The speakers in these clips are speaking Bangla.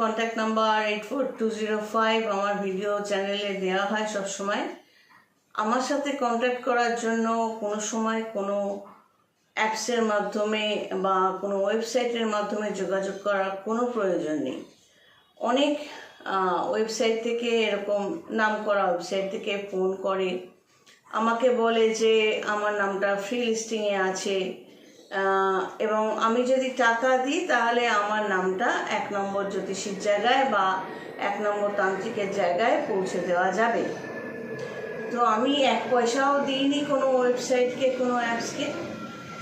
কন্ট্যাক্ট নাম্বার 84205 আমার ভিডিও চ্যানেলে দেওয়া হয় সব সময়। আমার সাথে কন্ট্যাক্ট করার জন্য কোনো সময় কোনো অ্যাপসের মাধ্যমে বা কোনো ওয়েবসাইটের মাধ্যমে যোগাযোগ করার কোনো প্রয়োজন নেই। অনেক ওয়েবসাইট থেকে, এরকম নাম করা ওয়েবসাইট থেকে ফোন করে আমাকে বলে যে আমার নামটা ফ্রি লিস্টিংয়ে আছে, এবং আমি যদি টাকা দিই তাহলে আমার নামটা 1 নম্বর জ্যোতিষীর জায়গায় বা 1 নম্বর তান্ত্রিকের জায়গায় পৌঁছে দেওয়া যাবে। তো আমি 1 পয়সাও দিইনি কোনো ওয়েবসাইটকে, কোনো অ্যাপসকে,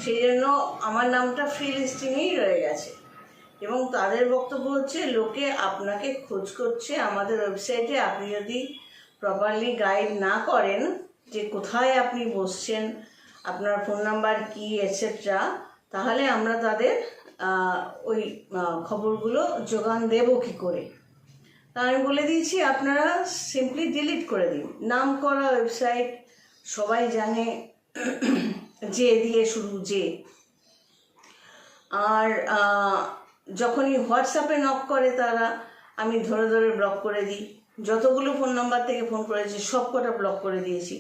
সেই জন্য আমার নামটা ফ্রি লিস্টিংয়েই রয়ে গেছে। এবং তাদের বক্তব্য হচ্ছে লোকে আপনাকে খোঁজ করছে আমাদের ওয়েবসাইটে, আপনি যদি প্রপারলি গাইড না করেন যে কোথায় আপনি বসছেন, আপনার ফোন নাম্বার কি এটসেট্রা, তাহলে আমরা তাদের ওই খবরগুলো যোগান দেব কি করে। তা আমি বলে দিয়েছি আপনারা সিম্পলি ডিলিট করে দিন। নাম করা ওয়েবসাইট, সবাই জানে, যে দিয়ে শুরু যে। আর যখনই হোয়াটসঅ্যাপে নক করে তারা, আমি ধরে ধরে ব্লক করে দিই। যতগুলো ফোন নাম্বার থেকে ফোন করেছি সব কটা ব্লক করে দিয়েছি।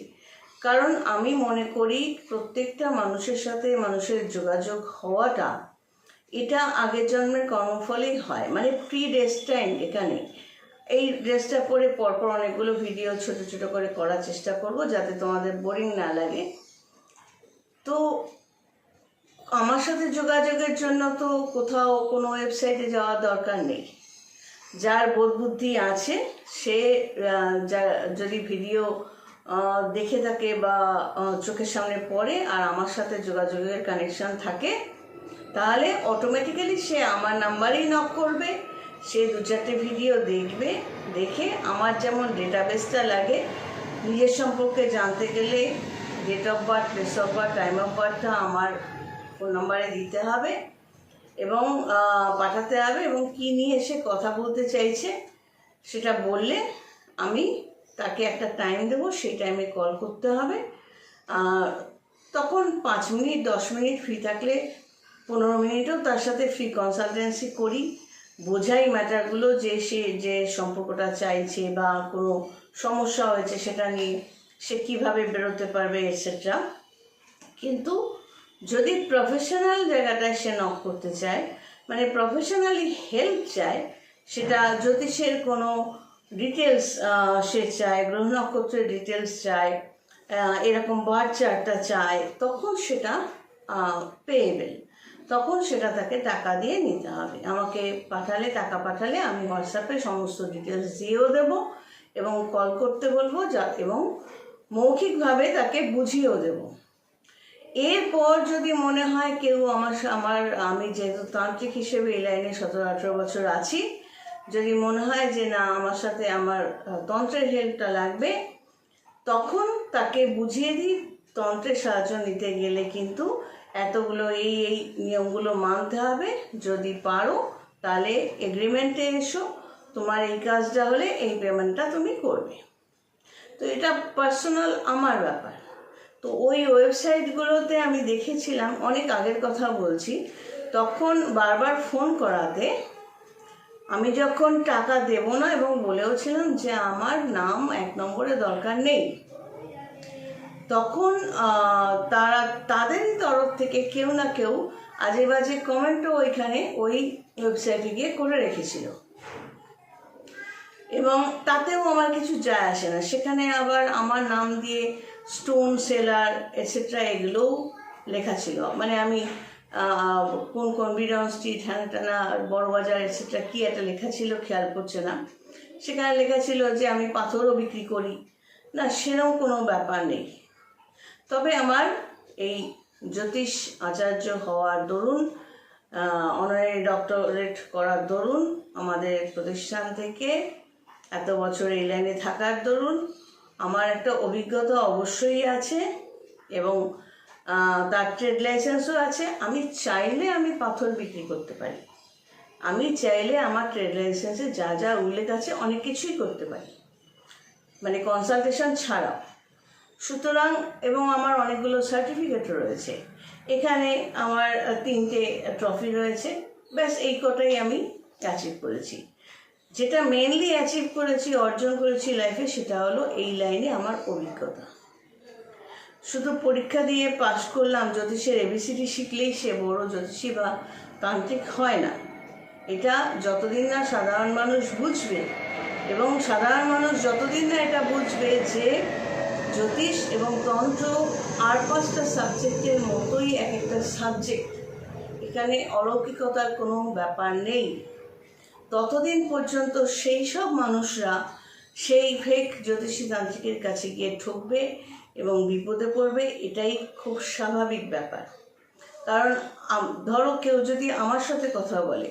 কারণ আমি মনে করি প্রত্যেকটা মানুষের সাথে মানুষের যোগাযোগ হওয়াটা এটা আগের জন্মের কর্মফলেই হয়, মানে প্রি-ডেস্টাইন্ড। এখানে এই ড্রেসটা পরে পরপর অনেকগুলো ভিডিও ছোট ছোট করে করার চেষ্টা করব যাতে তোমাদের বোরিং না লাগে। তো আমার সাথে যোগাযোগের জন্য তো কোথাও কোনো ওয়েবসাইটে যাওয়ার দরকার নেই। যার বোধ বুদ্ধি আছে সে যদি ভিডিও দেখে থাকে বা চোখের সামনে পড়ে আর আমার সাথে যোগাযোগের কানেকশন থাকে, তাহলে অটোমেটিক্যালি সে আমার নাম্বারেই নক করবে। সে 2-4টে ভিডিও দেখবে, দেখে আমার যেমন ডেটাবেসটা লাগে নিজের সম্পর্কে জানতে গেলে date of birth, place of birth, time of বার্থটা আমার ফোন নাম্বারে দিতে হবে এবং পাঠাতে হবে, এবং কী নিয়ে এসে কথা বলতে চাইছে সেটা বললে আমি তাকে একটা টাইম দেবো, সেই টাইমে কল করতে হবে। তখন 5 মিনিট 10 মিনিট ফ্রি থাকলে 15 মিনিটও তার সাথে ফ্রি কনসালটেন্সি করি, বোঝাই ম্যাটারগুলো যে সে যে সম্পর্কটা চাইছে বা কোনো সমস্যা হয়েছে সেটা নিয়ে সে কীভাবে বেরোতে পারবে এটসেট্রা। কিন্তু যদি প্রফেশনাল জায়গাটায় সে নক করতে চায়, মানে প্রফেশনালি হেল্প চায়, সেটা জ্যোতিষের কোনো ডিটেলস সে চায়, গ্রহ নক্ষত্রের ডিটেলস চায়, এরকম বার্থ চার্টটা চায়, তখন সেটা পেয়েবেল। তখন সেটা তাকে টাকা দিয়ে নিতে হবে। আমাকে পাঠালে, টাকা পাঠালে আমি হোয়াটসঅ্যাপে সমস্ত ডিটেলস দিয়েও দেবো এবং কল করতে বলবো এবং মৌখিকভাবে তাকে বুঝিয়েও দেবো। এরপর যদি মনে হয় কেউ আমি যেহেতু তান্ত্রিক হিসেবে এই লাইনে 17-18 বছর আছি, যদি মনে হয় যে না আমার সাথে আমার তন্ত্রের হেল্পটা লাগবে, তখন তাকে বুঝিয়ে দিই তন্ত্রের সাহায্য নিতে গেলে কিন্তু এতগুলো এই নিয়মগুলো মানতে হবে। যদি পারো তাহলে এগ্রিমেন্টে এসো, তোমার এই কাজটা হলে এই পেমেন্টটা তুমি করবে। তো এটা পার্সোনাল আমার ব্যাপার। তো ওই ওয়েবসাইটগুলোতে আমি দেখেছিলাম, অনেক আগের কথা বলছি, তখন বারবার ফোন করাতে আমি যখন টাকা দেব না এবং বলেওছিলাম যে আমার নাম 1 নম্বরে দরকার নেই, তখন তাদেরই তরফ থেকে কেউ না কেউ আজে বাজে কমেন্টও ওইখানে ওই ওয়েবসাইটে গিয়ে করে রেখেছিল, এবং তাতেও আমার কিছু যায় আসে না। সেখানে আবার আমার নাম দিয়ে স্টোন সেলার এটসেট্রা এগুলোও লেখা ছিল, মানে আমি কোন বিডন স্ট্রিট, হ্যানাটানা, বড়বাজার এটসেট্রা কী একটা লেখা ছিল খেয়াল করছে না। সেখানে লেখা ছিল যে আমি পাথরও বিক্রি করি না, সেরকম কোনো ব্যাপার নেই। তবে আমার এই জ্যোতিষ আচার্য হওয়ার দরুন, অনারারি ডক্টরেট করার দরুন, আমাদের প্রতিষ্ঠান থেকে এত বছর এই লাইনে থাকার দরুন আমার একটা অভিজ্ঞতা অবশ্যই আছে এবং তার ট্রেড লাইসেন্সও আছে। আমি চাইলে আমি পাথর বিক্রি করতে পারি, আমি চাইলে আমার ট্রেড লাইসেন্সে যা যা উল্লেখ আছে অনেক কিছুই করতে পারি, মানে কনসালটেশন ছাড়াও। সুতরাং এবং আমার অনেকগুলো সার্টিফিকেটও রয়েছে। এখানে আমার 3টে ট্রফি রয়েছে, ব্যাস এই কটাই আমি অ্যাচিভ করেছি। যেটা মেনলি অ্যাচিভ করেছি, অর্জন করেছি লাইফে, সেটা হলো এই লাইনে আমার অভিজ্ঞতা। শুধু পরীক্ষা দিয়ে পাশ করলাম, জ্যোতিষের এবিসিডি শিখলেই সে বড় জ্যোতিষী বা তান্ত্রিক হয় না। এটা যতদিন না সাধারণ মানুষ বুঝবে, এবং সাধারণ মানুষ যতদিন না এটা বুঝবে যে জ্যোতিষ এবং তন্ত্র আর 5টা সাবজেক্টের মতোই এক একটা সাবজেক্ট, এখানে অলৌকিকতার কোনো ব্যাপার নেই, ততদিন পর্যন্ত সেই সব মানুষরা সেই ফেক জ্যোতিষী তান্ত্রিকের কাছে গিয়ে ঠকবে এবং বিপদে পড়বে। এটাই খুব স্বাভাবিক ব্যাপার। কারণ ধরো কেউ যদি আমার সাথে কথা বলে,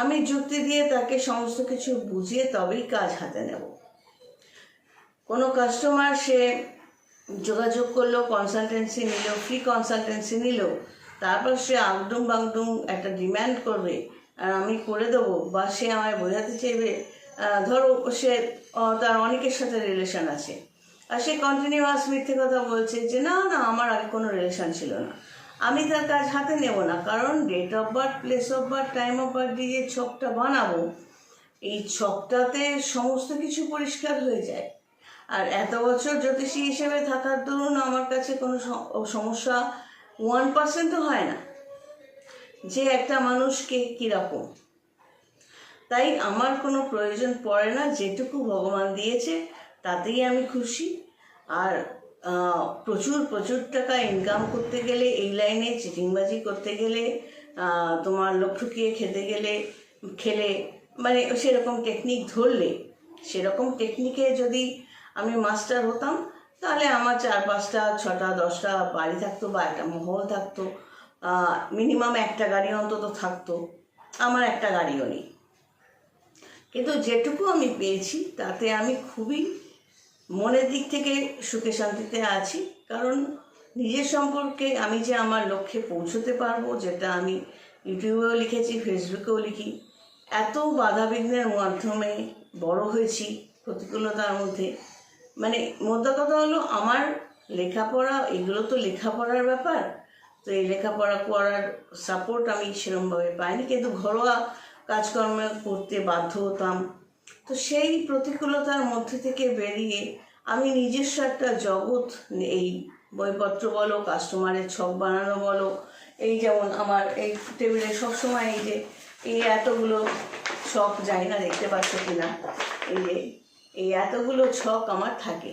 আমি যুক্তি দিয়ে তাকে সমস্ত কিছু বুঝিয়ে তবেই কাজ হাতে নেব। কোনো কাস্টমার সে যোগাযোগ করলো, কনসালটেন্সি নিল, ফ্রি কনসালটেন্সি নিল, তারপর সে আগডুম বাগডুম একটা ডিম্যান্ড করবে আর আমি করে দেবো, বা সে আমায় বোঝাতে চাইবে, ধরো সে তার অনেকের সাথে রিলেশন আছে আর সে কন্টিনিউয়াস মিথ্যে কথা বলছে যে না না আমার আগে কোনো রিলেশন ছিল না, আমি তার কাজ হাতে নেব না। কারণ date of birth, place of birth, time of birth দিয়ে ছকটা বানাবো, এই ছকটাতে সমস্ত কিছু পরিষ্কার হয়ে যায়। আর এত বছর জ্যোতিষী হিসেবে থাকার দরুন আমার কাছে কোনো সমস্যা 1%ও হয় না যে একটা মানুষকে কীরকম। তাই আমার কোনো প্রয়োজন পড়ে না, যেটুকু ভগবান দিয়েছে তাতেই আমি খুশি। আর প্রচুর প্রচুর টাকা ইনকাম করতে গেলে, এই লাইনে চিটিংবাজি করতে গেলে, তোমার লোক ঠকিয়ে খেলে মানে সেরকম টেকনিক ধরলে, সেরকম টেকনিকে যদি আমি মাস্টার হতাম, তাহলে আমার 4, 5টা, 6টা, 10টা বাড়ি থাকতো বা একটা মহল থাকতো, মিনিমাম একটা গাড়ি অন্তত থাকতো। আমার একটা গাড়িও নেই, কিন্তু যেটুকু আমি পেয়েছি তাতে আমি খুবই মনের দিক থেকে সুখে শান্তিতে আছি। কারণ নিজের সম্পর্কে আমি যে আমার লক্ষ্যে পৌঁছতে পারবো, যেটা আমি ইউটিউবেও লিখেছি, ফেসবুকেও লিখি, এত বাধাবিঘ্নের মাধ্যমে বড় হয়েছি, প্রতিকূলতার মধ্যে। মানে মোদ্দা কথা হলো, আমার লেখাপড়া, এগুলো তো লেখাপড়ার ব্যাপার, তো এই লেখাপড়া করার সাপোর্ট আমি সেরকমভাবে পাইনি, কিন্তু ঘরোয়া কাজকর্ম করতে বাধ্য হতাম। তো সেই প্রতিকূলতার মধ্যে থেকে বেরিয়ে আমি নিজস্ব একটা জগৎ, এই বইপত্র বলো, কাস্টমারের ছক বানানো বলো, এই যেমন আমার এই টেবিলে সবসময় এই যে এই এতগুলো ছক, জানি না দেখতে পাচ্ছ কিনা, এই যে এই এতগুলো ছক আমার থাকে,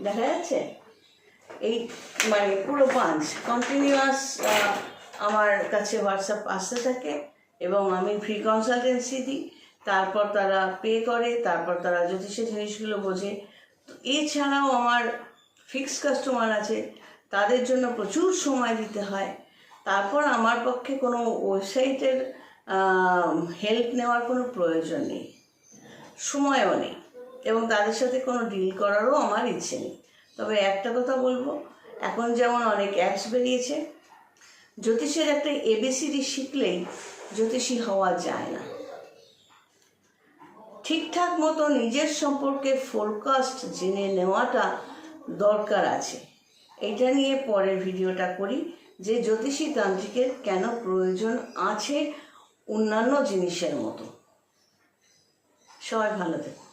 দেখা যাচ্ছে, এই মানে পুরো পাঁচ কন্টিনিউয়াস আমার কাছে হোয়াটসঅ্যাপ আসতে থাকে এবং আমি ফ্রি কনসালটেন্সি দিই। তারপর তারা পে করে, তারপর তারা জ্যোতিষের জিনিসগুলো বোঝে। তো এছাড়াও আমার ফিক্সড কাস্টমার আছে, তাদের জন্য প্রচুর সময় দিতে হয়। তারপর আমার পক্ষে কোনো ওয়েবসাইটের হেল্প নেওয়ার কোনো প্রয়োজন নেই, সময়ও নেই, এবং তাদের সাথে কোনো ডিল করারও আমার ইচ্ছে নেই। তবে একটা কথা বলবো, এখন যেমন অনেক অ্যাপস বেরিয়েছে, জ্যোতিষের একটা এবিসিডি শিখলেই জ্যোতিষী হওয়া যায় না। ঠিকঠাক মতো নিজের সম্পর্কে ফোরকাস্ট জেনে নেওয়াটা দরকার আছে। এটা নিয়ে পরের ভিডিওটা করি, যে জ্যোতিষী তান্ত্রিকের কেন প্রয়োজন আছে অন্যান্য জিনিসের মতো। সবাই ভালো থেকো।